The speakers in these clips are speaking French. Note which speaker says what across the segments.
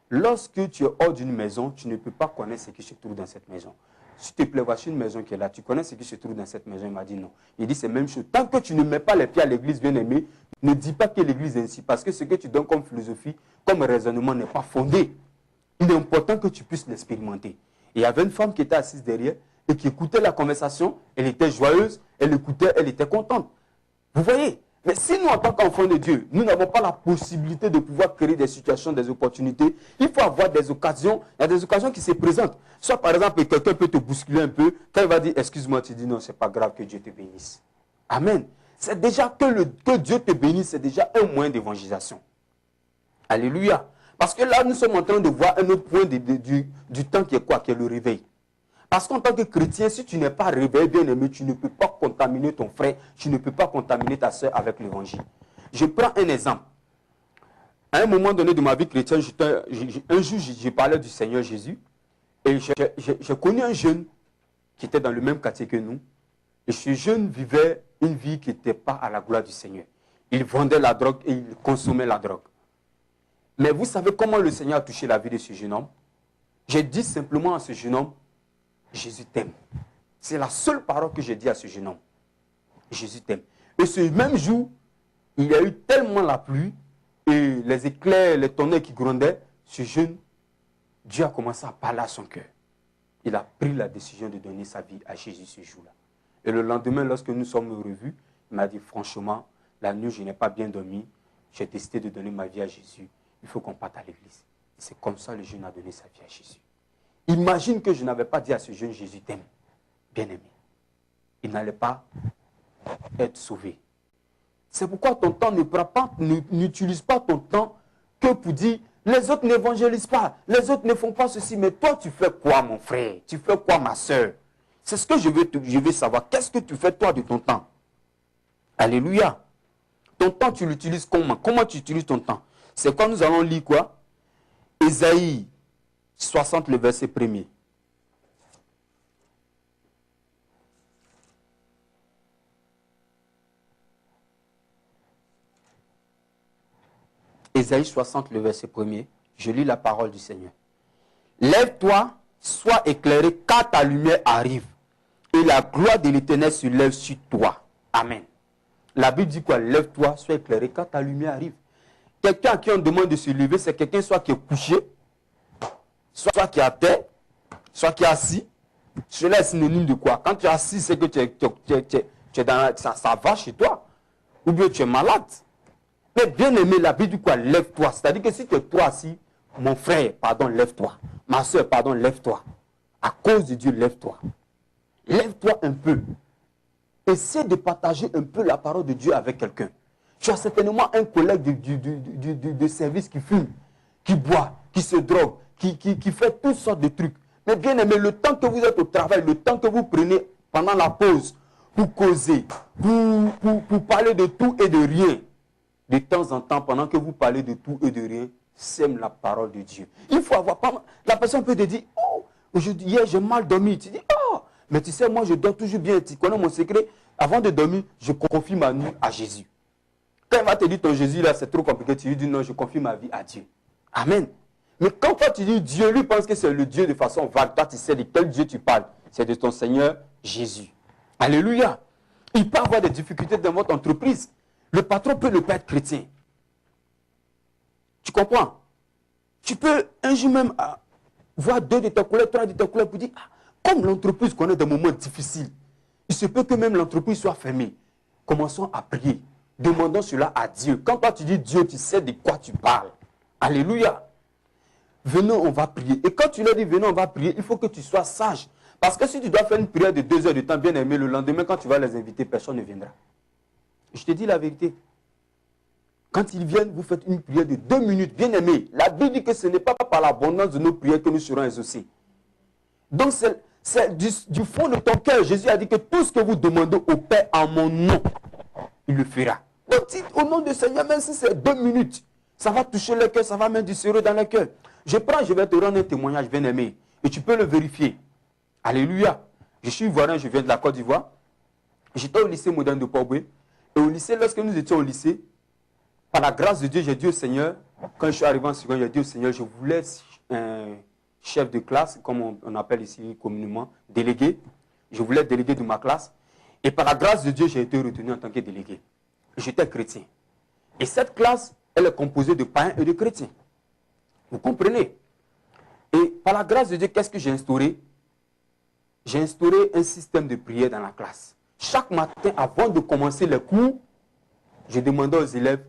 Speaker 1: Lorsque tu es hors d'une maison, tu ne peux pas connaître ce qui se trouve dans cette maison. S'il te plaît, voici une maison qui est là. Tu connais ce qui se trouve dans cette maison? Il m'a dit non. Il dit c'est la même chose. Tant que tu ne mets pas les pieds à l'église, bien-aimé, ne dis pas que l'église est ainsi. Parce que ce que tu donnes comme philosophie, comme raisonnement n'est pas fondé. Il est important que tu puisses l'expérimenter. Et il y avait une femme qui était assise derrière et qui écoutait la conversation. Elle était joyeuse, elle écoutait, elle était contente. Vous voyez? Mais si nous, en tant qu'enfants de Dieu, nous n'avons pas la possibilité de pouvoir créer des situations, des opportunités, il faut avoir des occasions. Il y a des occasions qui se présentent. Soit par exemple, quelqu'un peut te bousculer un peu. Quand il va dire, excuse-moi, tu dis non, c'est pas grave, que Dieu te bénisse. Amen. C'est déjà que Dieu te bénisse, c'est déjà un moyen d'évangélisation. Alléluia. Parce que là, nous sommes en train de voir un autre point du temps qui est quoi? Qui est le réveil. Parce qu'en tant que chrétien, si tu n'es pas réveillé, bien-aimé, tu ne peux pas contaminer ton frère, tu ne peux pas contaminer ta soeur avec l'évangile. Je prends un exemple. À un moment donné de ma vie chrétienne, un jour, j'ai parlé du Seigneur Jésus. Et j'ai connu un jeune qui était dans le même quartier que nous. Et ce jeune vivait une vie qui n'était pas à la gloire du Seigneur. Il vendait la drogue et il consommait la drogue. Mais vous savez comment le Seigneur a touché la vie de ce jeune homme? J'ai dit simplement à ce jeune homme, Jésus t'aime. C'est la seule parole que j'ai dit à ce jeune homme. Jésus t'aime. Et ce même jour, il y a eu tellement la pluie et les éclairs, les tonnerres qui grondaient. Ce jeune, Dieu a commencé à parler à son cœur. Il a pris la décision de donner sa vie à Jésus ce jour-là. Et le lendemain, lorsque nous sommes revus, il m'a dit, franchement, la nuit, je n'ai pas bien dormi. J'ai décidé de donner ma vie à Jésus. Il faut qu'on parte à l'église. C'est comme ça que le jeune a donné sa vie à Jésus. Imagine que je n'avais pas dit à ce jeune, Jésus t'aime, bien-aimé. Il n'allait pas être sauvé. C'est pourquoi ton temps n'utilise pas ton temps que pour dire, les autres n'évangélisent pas, les autres ne font pas ceci, mais toi tu fais quoi mon frère? Tu fais quoi ma soeur? C'est ce que je veux savoir. Qu'est-ce que tu fais toi de ton temps? Alléluia. Ton temps tu l'utilises comment? Comment tu utilises ton temps? C'est quand nous allons lire quoi? Ésaïe 60, le verset 1er. Ésaïe 60, le verset 1er. Je lis la parole du Seigneur. Lève-toi, sois éclairé, car ta lumière arrive, et la gloire de l'Éternel se lève sur toi. Amen. La Bible dit quoi? Lève-toi, sois éclairé, car ta lumière arrive. Quelqu'un à qui on demande de se lever, c'est quelqu'un soit qui est couché, soit qui est à terre, soit qui est assis. Cela est synonyme de quoi? Quand tu es assis, c'est que tu es dans ça va chez toi. Ou bien tu es malade. Mais bien aimé, la Bible dit quoi? Lève-toi. C'est-à-dire que si tu es toi assis, mon frère, pardon, lève-toi. Ma soeur, pardon, lève-toi. À cause de Dieu, lève-toi. Lève-toi un peu. Essaie de partager un peu la parole de Dieu avec quelqu'un. Tu as certainement un collègue de service qui fume, qui boit, qui se drogue, qui fait toutes sortes de trucs. Mais bien aimé, le temps que vous êtes au travail, le temps que vous prenez pendant la pause pour causer, pour parler de tout et de rien, de temps en temps, pendant que vous parlez de tout et de rien, sème la parole de Dieu. Il faut avoir pas mal. La personne peut te dire, oh, aujourd'hui, hier, j'ai mal dormi. Tu dis, oh, mais tu sais, moi, je dors toujours bien. Tu connais mon secret? Avant de dormir, je confie ma nuit à Jésus. Quand il va te dire ton Jésus, là, c'est trop compliqué, tu lui dis non, je confie ma vie à Dieu. Amen. Mais quand toi, tu dis Dieu, lui pense que c'est le Dieu de façon vague. Toi, tu sais de quel Dieu tu parles. C'est de ton Seigneur Jésus. Alléluia. Il peut avoir des difficultés dans votre entreprise. Le patron peut ne pas être chrétien. Tu comprends? Tu peux un jour même voir 2 de tes collègues, 3 de tes collègues pour dire, comme l'entreprise connaît des moments difficiles, il se peut que même l'entreprise soit fermée. Commençons à prier. Demandons cela à Dieu. Quand toi tu dis Dieu, tu sais de quoi tu parles. Alléluia. Venons, on va prier. Et quand tu leur dis venons, on va prier, il faut que tu sois sage. Parce que si tu dois faire une prière de 2 heures de temps, bien aimé, le lendemain, quand tu vas les inviter, personne ne viendra. Je te dis la vérité. Quand ils viennent, vous faites une prière de 2 minutes, bien aimé. La Bible dit que ce n'est pas par l'abondance de nos prières que nous serons exaucés. Donc c'est du fond de ton cœur. Jésus a dit que tout ce que vous demandez au Père en mon nom, il le fera. Donc au nom du Seigneur, même si c'est 2 minutes, ça va toucher le cœur, ça va mettre du sérieux dans le cœur. Je vais te rendre un témoignage, bien aimé. Et tu peux le vérifier. Alléluia. Je suis ivoirien, je viens de la Côte d'Ivoire. J'étais au lycée moderne de Port-Boué. Et au lycée, lorsque nous étions au lycée, par la grâce de Dieu, j'ai dit au Seigneur, Quand je suis arrivé en seconde, j'ai dit au Seigneur, je voulais un chef de classe, comme on appelle ici communément, délégué. Je voulais être délégué de ma classe. Et par la grâce de Dieu, j'ai été retenu en tant que délégué. J'étais chrétien. Et cette classe, elle est composée de païens et de chrétiens. Vous comprenez? Et par la grâce de Dieu, qu'est-ce que j'ai instauré? J'ai instauré un système de prière dans la classe. Chaque matin, avant de commencer les cours, je demandais aux élèves,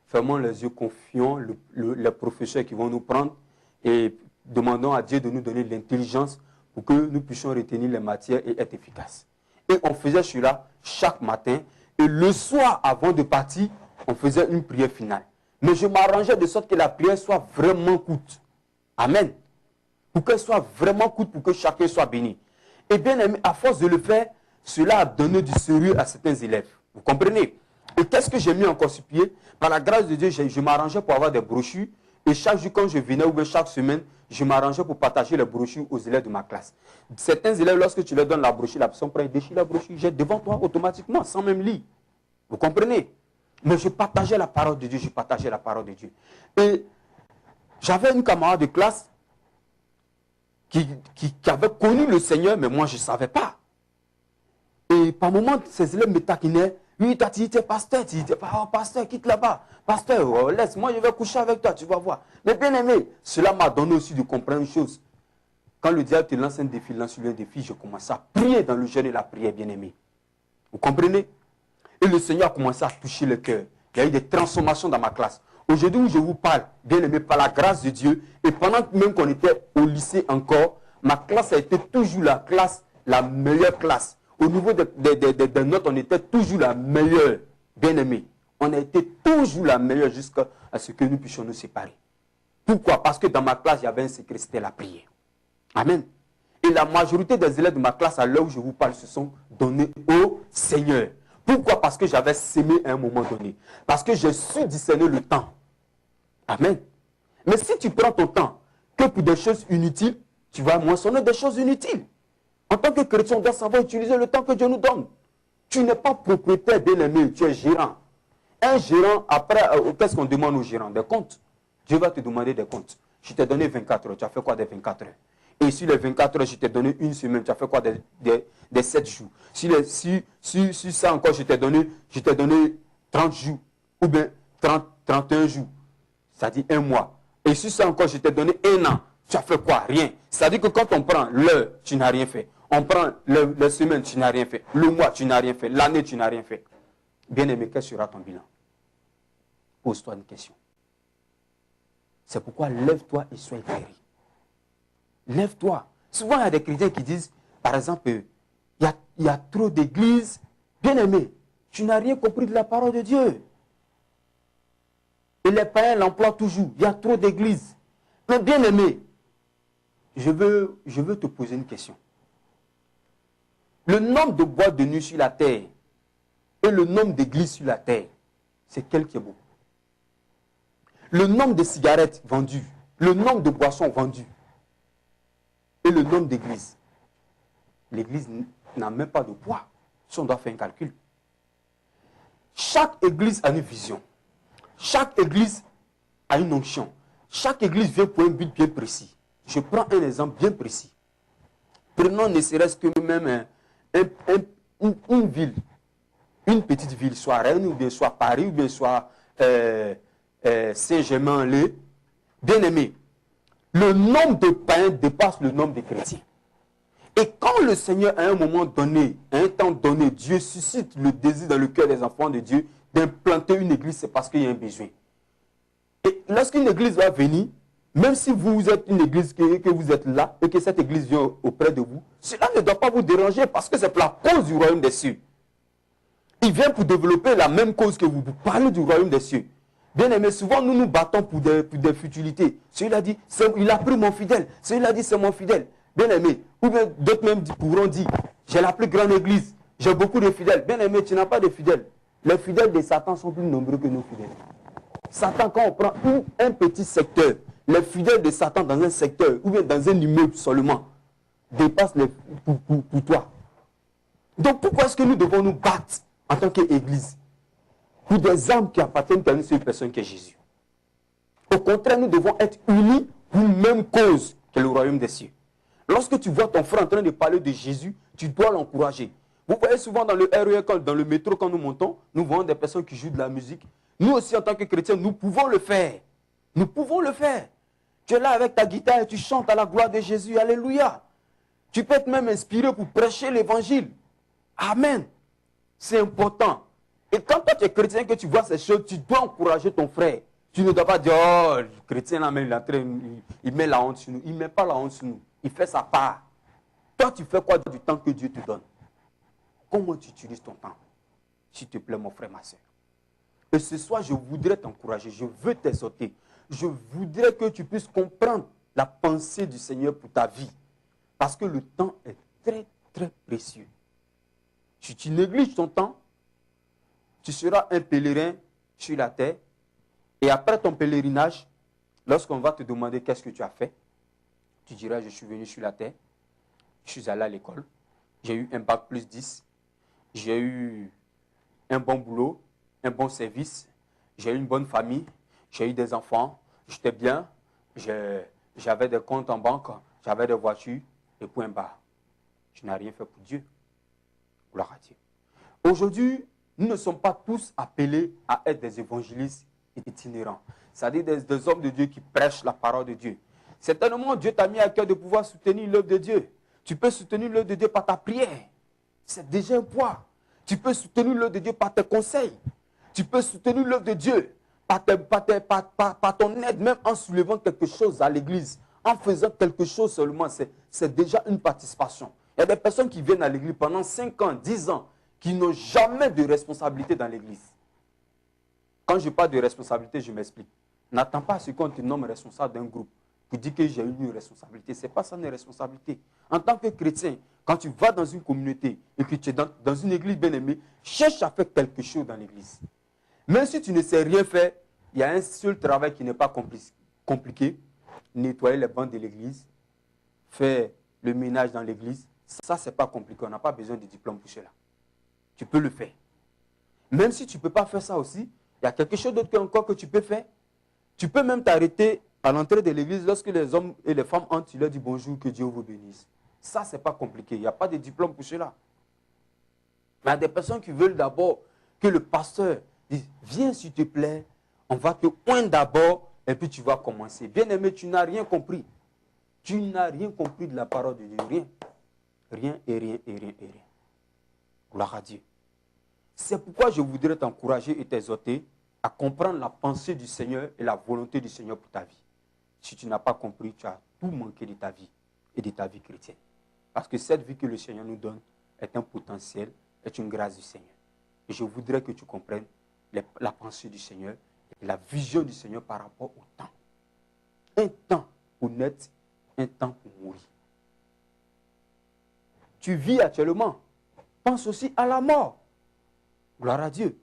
Speaker 1: fermons les yeux, confions les professeurs qui vont nous prendre et demandons à Dieu de nous donner l'intelligence pour que nous puissions retenir les matières et être efficaces. Et on faisait cela chaque matin. Et le soir, avant de partir, on faisait une prière finale. Mais je m'arrangeais de sorte que la prière soit vraiment courte. Amen. Pour qu'elle soit vraiment courte, pour que chacun soit béni. Et bien aimé, à force de le faire, cela a donné du sérieux à certains élèves. Vous comprenez? Et qu'est-ce que j'ai mis encore sur pied? Par la grâce de Dieu, je m'arrangeais pour avoir des brochures. Et chaque jour, quand je venais, ou bien chaque semaine, je m'arrangeais pour partager les brochures aux élèves de ma classe. Certains élèves, lorsque tu leur donnes la brochure, la personne prend et déchire la brochure, jette devant toi automatiquement, sans même lire. Vous comprenez? Mais je partageais la parole de Dieu, je partageais la parole de Dieu. Et j'avais une camarade de classe qui avait connu le Seigneur, mais moi je ne savais pas. Et par moments, ces élèves me taquinaient. Oui, tu étais pasteur, tu étais pas, oh, pasteur, quitte là-bas. Pasteur, oh, laisse, moi je vais coucher avec toi, tu vas voir. Mais bien aimé, cela m'a donné aussi de comprendre une chose. Quand le diable te lance un défi, lance-lui un défi, je commence à prier dans le jeûne et la prière, bien aimé. Vous comprenez? Et le Seigneur a commencé à toucher le cœur. Il y a eu des transformations dans ma classe. Aujourd'hui où je vous parle, bien aimé, par la grâce de Dieu, et pendant même qu'on était au lycée encore, ma classe a été toujours la classe, la meilleure classe. Au niveau des notes, on était toujours la meilleure, bien aimé. On a été toujours la meilleure jusqu'à ce que nous puissions nous séparer. Pourquoi? Parce que dans ma classe, il y avait un secret, c'était la prière. Amen. Et la majorité des élèves de ma classe, à l'heure où je vous parle, se sont donnés au Seigneur. Pourquoi? Parce que j'avais sémé à un moment donné. Parce que j'ai su discerner le temps. Amen. Mais si tu prends ton temps que pour des choses inutiles, tu vas moissonner des choses inutiles. En tant que chrétien, on doit savoir utiliser le temps que Dieu nous donne. Tu n'es pas propriétaire, bien-aimé, tu es gérant. Un gérant, après, qu'est-ce qu'on demande aux gérants? Des comptes. Dieu va te demander des comptes. Je t'ai donné 24 heures, tu as fait quoi des 24 heures? Et sur les 24 heures, je t'ai donné une semaine, tu as fait quoi des 7 jours? Si ça encore, je t'ai donné 30 jours, ou bien 31 jours. Ça dit un mois. Et si ça encore, je t'ai donné un an, tu as fait quoi? Rien. C'est-à-dire que quand on prend l'heure, tu n'as rien fait. On prend la semaine, tu n'as rien fait. Le mois, tu n'as rien fait. L'année, tu n'as rien fait. Bien-aimé, quel sera ton bilan? Pose-toi une question. C'est pourquoi lève-toi et sois éclairé. Lève-toi. Souvent, il y a des chrétiens qui disent, par exemple, il y a trop d'églises. Bien-aimé, tu n'as rien compris de la parole de Dieu. Et les païens l'emploient toujours. Il y a trop d'églises. Mais bien-aimé, je veux te poser une question. Le nombre de boîtes de nuit sur la terre et le nombre d'églises sur la terre, c'est quel qui est beau? Le nombre de cigarettes vendues, le nombre de boissons vendues et le nombre d'églises. L'église n'a même pas de poids. Si on doit faire un calcul. Chaque église a une vision. Chaque église a une onction. Chaque église vient pour un but bien précis. Je prends un exemple bien précis. Prenons ne serait-ce que même une ville, une petite ville, soit Rennes, ou bien soit Paris, ou bien soit Saint-Germain-en-Laye. Bien aimé, le nombre de païens dépasse le nombre de chrétiens. Et quand le Seigneur, à un moment donné, à un temps donné, Dieu suscite le désir dans le cœur des enfants de Dieu d'implanter une église, c'est parce qu'il y a un besoin. Et lorsqu'une église va venir, même si vous êtes une église, que vous êtes là, et que cette église vient auprès de vous, cela ne doit pas vous déranger parce que c'est pour la cause du royaume des cieux. Il vient pour développer la même cause que vous. Vous parlez du royaume des cieux. Bien aimé, souvent nous nous battons pour des futilités. Celui-là a dit, il a pris mon fidèle. Celui-là a dit, c'est mon fidèle. Bien aimé, ou bien d'autres même pourront dire, j'ai la plus grande église, j'ai beaucoup de fidèles. Bien aimé, tu n'as pas de fidèles. Les fidèles de Satan sont plus nombreux que nos fidèles. Satan, quand on prend un petit secteur, les fidèles de Satan dans un secteur, ou bien dans un immeuble seulement, dépassent pour toi. Donc pourquoi est-ce que nous devons nous battre en tant qu'église pour des âmes qui appartiennent à une seule personne qui est Jésus? Au contraire, nous devons être unis pour une même cause que le royaume des cieux. Lorsque tu vois ton frère en train de parler de Jésus, tu dois l'encourager. Vous voyez souvent dans le RER, dans le métro, quand nous montons, nous voyons des personnes qui jouent de la musique. Nous aussi, en tant que chrétiens, nous pouvons le faire. Nous pouvons le faire. Tu es là avec ta guitare et tu chantes à la gloire de Jésus. Alléluia. Tu peux être même inspiré pour prêcher l'évangile. Amen. C'est important. Et quand toi tu es chrétien, que tu vois ces choses, tu dois encourager ton frère. Tu ne dois pas dire, oh, le chrétien là, il met la honte sur nous. Il ne met pas la honte sur nous. Il fait sa part. Toi, tu fais quoi du temps que Dieu te donne? Comment tu utilises ton temps? S'il te plaît, mon frère, ma soeur. Et ce soir, je voudrais t'encourager. Je veux t'exhorter. Je voudrais que tu puisses comprendre la pensée du Seigneur pour ta vie. Parce que le temps est très, très précieux. Si tu négliges ton temps, tu seras un pèlerin sur la terre. Et après ton pèlerinage, lorsqu'on va te demander qu'est-ce que tu as fait, tu diras, je suis venu sur la terre, je suis allé à l'école, j'ai eu un bac plus 10, j'ai eu un bon boulot, un bon service, j'ai eu une bonne famille, j'ai eu des enfants, j'étais bien, j'avais des comptes en banque, j'avais des voitures, et point barre. Je n'ai rien fait pour Dieu. Gloire à Dieu. Aujourd'hui, nous ne sommes pas tous appelés à être des évangélistes itinérants. C'est-à-dire des hommes de Dieu qui prêchent la parole de Dieu. Certainement, Dieu t'a mis à cœur de pouvoir soutenir l'œuvre de Dieu. Tu peux soutenir l'œuvre de Dieu par ta prière. C'est déjà un poids. Tu peux soutenir l'œuvre de Dieu par tes conseils. Tu peux soutenir l'œuvre de Dieu par ton aide, même en soulevant quelque chose à l'église. En faisant quelque chose seulement, c'est déjà une participation. Il y a des personnes qui viennent à l'église pendant 5 ans, 10 ans, qui n'ont jamais de responsabilité dans l'église. Quand je parle de responsabilité, je m'explique. N'attends pas à ce qu'on te nomme responsable d'un groupe pour dire que j'ai une responsabilité. Ce n'est pas ça une responsabilité. En tant que chrétien, quand tu vas dans une communauté et que tu es dans une église bien aimée, cherche à faire quelque chose dans l'église. Même si tu ne sais rien faire, il y a un seul travail qui n'est pas compliqué. Nettoyer les bancs de l'église, faire le ménage dans l'église. Ça, ce n'est pas compliqué. On n'a pas besoin de diplôme pour cela. Tu peux le faire. Même si tu ne peux pas faire ça aussi, il y a quelque chose d'autre encore que tu peux faire. Tu peux même t'arrêter à l'entrée de l'église lorsque les hommes et les femmes entrent, tu leur dis bonjour, que Dieu vous bénisse. Ça, ce n'est pas compliqué. Il n'y a pas de diplôme pour cela. Mais il y a des personnes qui veulent d'abord que le pasteur dise, viens s'il te plaît, on va te oindre d'abord et puis tu vas commencer. Bien aimé, tu n'as rien compris. Tu n'as rien compris de la parole de Dieu. Rien. Rien et rien et rien et rien. Gloire à Dieu. C'est pourquoi je voudrais t'encourager et t'exhorter à comprendre la pensée du Seigneur et la volonté du Seigneur pour ta vie. Si tu n'as pas compris, tu as tout manqué de ta vie et de ta vie chrétienne. Parce que cette vie que le Seigneur nous donne est un potentiel, est une grâce du Seigneur. Et je voudrais que tu comprennes la pensée du Seigneur et la vision du Seigneur par rapport au temps. Un temps pour naître, un temps pour mourir. Tu vis actuellement. Pense aussi à la mort. Gloire à Dieu.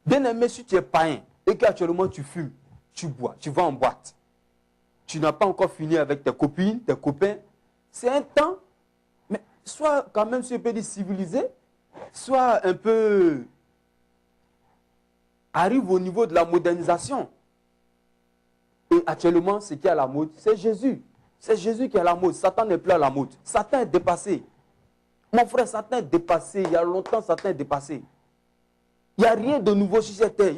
Speaker 1: Bien aimé, si tu es païen et qu'actuellement tu fumes, tu bois, tu vas en boîte, tu n'as pas encore fini avec tes copines, tes copains, c'est un temps, mais soit quand même, si on peut dire civilisé, soit un peu, arrive au niveau de la modernisation. Et actuellement, ce qui est à la mode, c'est Jésus. C'est Jésus qui est à la mode. Satan n'est plus à la mode. Satan est dépassé. Mon frère, Satan est dépassé. Il y a longtemps, Satan est dépassé. Il n'y a rien de nouveau sur cette terre.